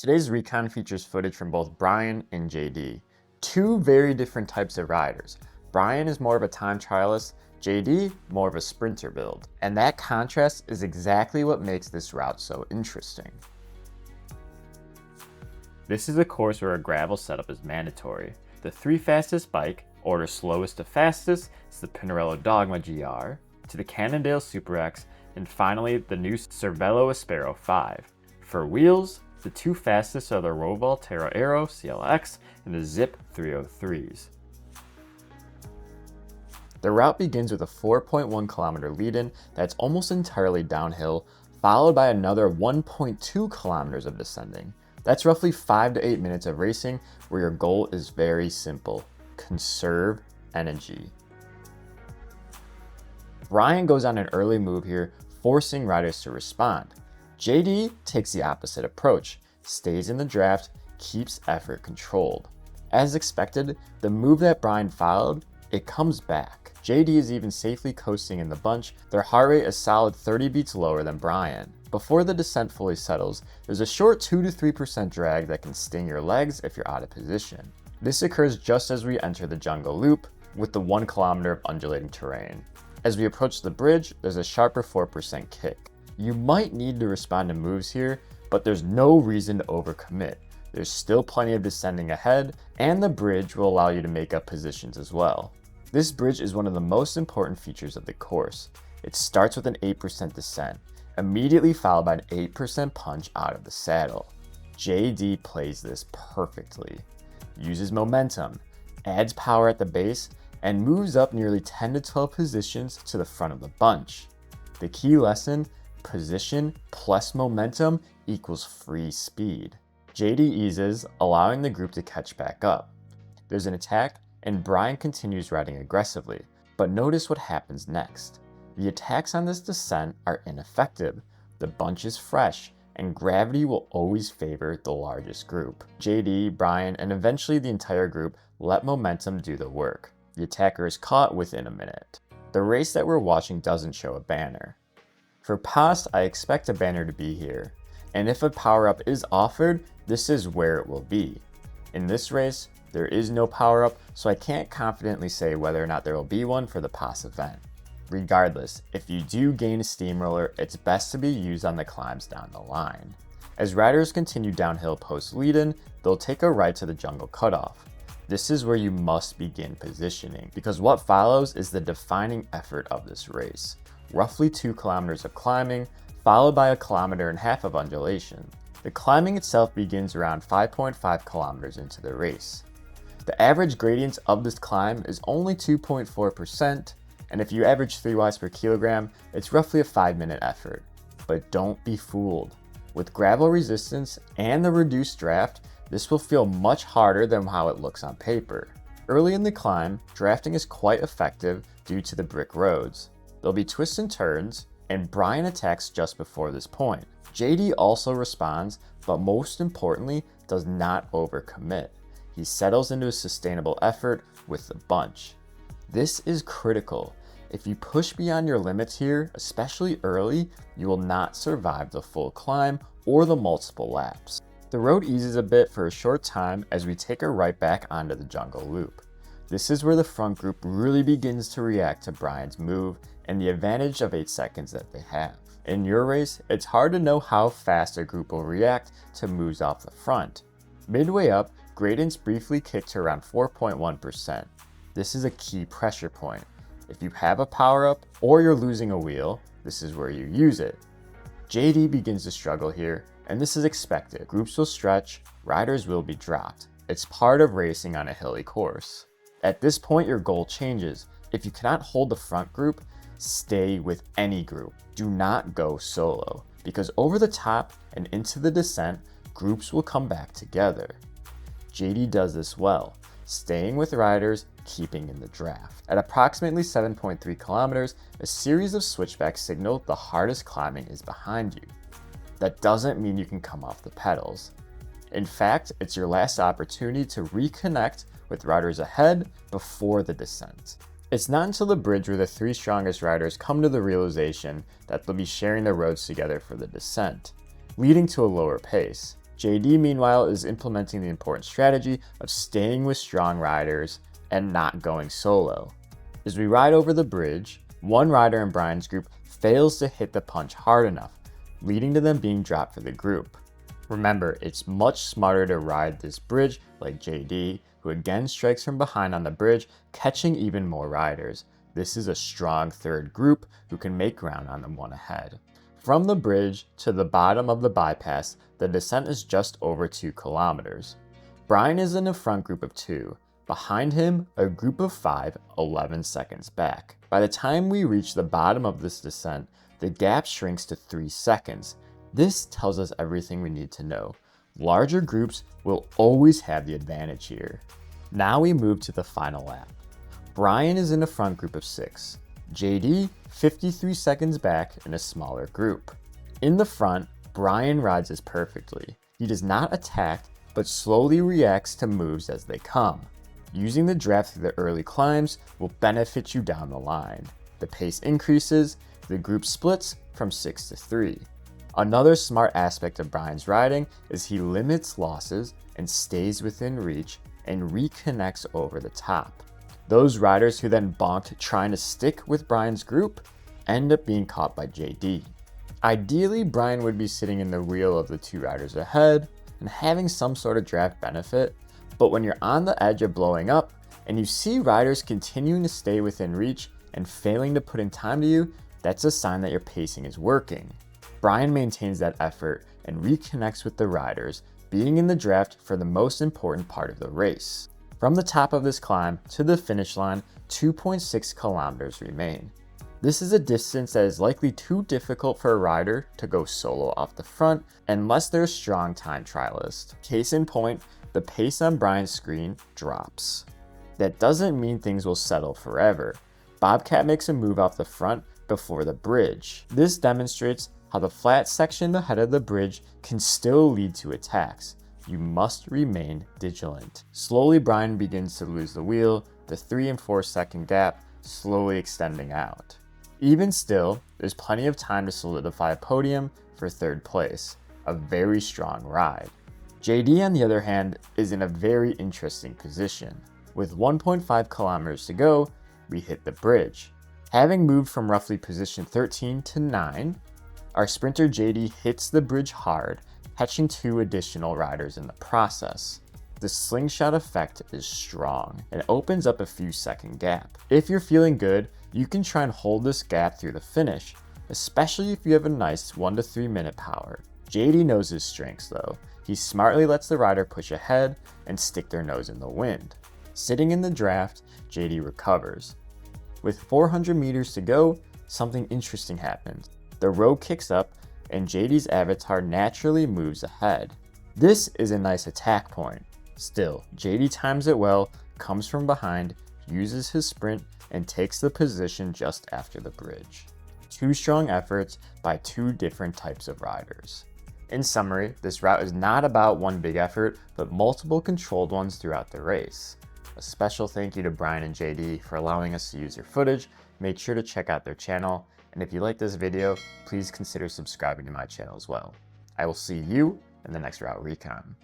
Today's recon features footage from both Brian and JD, two very different types of riders. Brian is more of a time trialist, JD more of a sprinter build. And that contrast is exactly what makes this route so interesting. This is a course where a gravel setup is mandatory. The three fastest bike, order slowest to fastest, is the Pinarello Dogma GR, to the Cannondale Super X, and finally the new Cervelo Aspero 5. For wheels, the two fastest are the Roval Terra Aero CLX and the Zip 303s. The route begins with a 4.1 kilometer lead-in that's almost entirely downhill, followed by another 1.2 kilometers of descending. That's roughly 5 to 8 minutes of racing where your goal is very simple: conserve energy. Brian goes on an early move here, forcing riders to respond. JD takes the opposite approach, stays in the draft, keeps effort controlled. As expected, the move that Brian followed, it comes back. JD is even safely coasting in the bunch, their heart rate a solid 30 beats lower than Brian. Before the descent fully settles, there's a short 2 to 3% drag that can sting your legs if you're out of position. This occurs just as we enter the jungle loop with the 1 kilometer of undulating terrain. As we approach the bridge, there's a sharper 4% kick. You might need to respond to moves here, but there's no reason to overcommit. There's still plenty of descending ahead, and the bridge will allow you to make up positions as well. This bridge is one of the most important features of the course. It starts with an 8% descent, immediately followed by an 8% punch out of the saddle. JD plays this perfectly, uses momentum, adds power at the base, and moves up nearly 10 to 12 positions to the front of the bunch. The key lesson: position plus momentum equals free speed. JD eases, allowing the group to catch back up. There's an attack, and Brian continues riding aggressively, but notice what happens next. The attacks on this descent are ineffective. The bunch is fresh, and gravity will always favor the largest group. JD, Brian, and eventually the entire group let momentum do the work. The attacker is caught within a minute. The race that we're watching doesn't show a banner. For past, I expect a banner to be here, and if a power-up is offered, this is where it will be. In this race, there is no power-up, so I can't confidently say whether or not there will be one for the PAS event. Regardless, if you do gain a steamroller, it's best to be used on the climbs down the line. As riders continue downhill post lead-in, they'll take a right to the jungle cutoff. This is where you must begin positioning, because what follows is the defining effort of this race. Roughly 2 kilometers of climbing, followed by 1.5 kilometers of undulation. The climbing itself begins around 5.5 kilometers into the race. The average gradient of this climb is only 2.4%, and if you average 3 watts per kilogram, it's roughly a 5-minute effort. But don't be fooled. With gravel resistance and the reduced draft, this will feel much harder than how it looks on paper. Early in the climb, drafting is quite effective due to the brick roads. There'll be twists and turns, and Brian attacks just before this point. JD also responds, but most importantly, does not overcommit. He settles into a sustainable effort with the bunch. This is critical. If you push beyond your limits here, especially early, you will not survive the full climb or the multiple laps. The road eases a bit for a short time as we take a right back onto the jungle loop. This is where the front group really begins to react to Brian's move and the advantage of 8 seconds that they have. In your race, it's hard to know how fast a group will react to moves off the front. Midway up, gradients briefly kick to around 4.1%. This is a key pressure point. If you have a power-up or you're losing a wheel, this is where you use it. JD begins to struggle here, and this is expected. Groups will stretch, riders will be dropped. It's part of racing on a hilly course. At this point, your goal changes. If you cannot hold the front group, stay with any group. Do not go solo, because over the top and into the descent, groups will come back together. JD does this well, staying with riders, keeping in the draft. At approximately 7.3 kilometers, a series of switchbacks signal the hardest climbing is behind you. That doesn't mean you can come off the pedals. In fact, it's your last opportunity to reconnect with riders ahead before the descent. It's not until the bridge where the 3 strongest riders come to the realization that they'll be sharing the roads together for the descent, leading to a lower pace. JD, meanwhile, is implementing the important strategy of staying with strong riders and not going solo. As we ride over the bridge, one rider in Brian's group fails to hit the punch hard enough, leading to them being dropped for the group. Remember, it's much smarter to ride this bridge like JD, who again strikes from behind on the bridge, catching even more riders. This is a strong third group who can make ground on the one ahead. From the bridge to the bottom of the bypass, the descent is just over 2 kilometers. Brian is in a front group of 2. Behind him, a group of 5, 11 seconds back. By the time we reach the bottom of this descent, the gap shrinks to 3 seconds. This tells us everything we need to know. Larger groups will always have the advantage here. Now we move to the final lap. Brian is in a front group of 6. JD, 53 seconds back in a smaller group. In the front, Brian rides this perfectly. He does not attack, but slowly reacts to moves as they come. Using the draft through the early climbs will benefit you down the line. The pace increases, the group splits from 6 to 3. Another smart aspect of Brian's riding is he limits losses and stays within reach and reconnects over the top. Those riders who then bonked trying to stick with Brian's group end up being caught by JD. Ideally, Brian would be sitting in the wheel of the 2 riders ahead and having some sort of draft benefit, but when you're on the edge of blowing up and you see riders continuing to stay within reach and failing to put in time to you, that's a sign that your pacing is working. Brian maintains that effort and reconnects with the riders, being in the draft for the most important part of the race. From the top of this climb to the finish line, 2.6 kilometers remain. This is a distance that is likely too difficult for a rider to go solo off the front unless they're a strong time trialist. Case in point, the pace on Brian's screen drops. That doesn't mean things will settle forever. Bobcat makes a move off the front before the bridge. This demonstrates how the flat section ahead of the bridge can still lead to attacks. You must remain vigilant. Slowly, Brian begins to lose the wheel, the 3 and 4 second gap slowly extending out. Even still, there's plenty of time to solidify a podium for 3rd place, a very strong ride. JD, on the other hand, is in a very interesting position. With 1.5 kilometers to go, we hit the bridge. Having moved from roughly position 13 to 9, our sprinter JD hits the bridge hard, catching 2 additional riders in the process. The slingshot effect is strong and opens up a few second gap. If you're feeling good, you can try and hold this gap through the finish, especially if you have a nice 1 to 3 minute power. JD knows his strengths though. He smartly lets the rider push ahead and stick their nose in the wind. Sitting in the draft, JD recovers. With 400 meters to go, something interesting happens. The road kicks up and JD's avatar naturally moves ahead. This is a nice attack point. Still, JD times it well, comes from behind, uses his sprint, and takes the position just after the bridge. 2 strong efforts by 2 different types of riders. In summary, this route is not about one big effort, but multiple controlled ones throughout the race. A special thank you to Brian and JD for allowing us to use their footage. Make sure to check out their channel, and if you like this video, please consider subscribing to my channel as well. I will see you in the next Route Recon.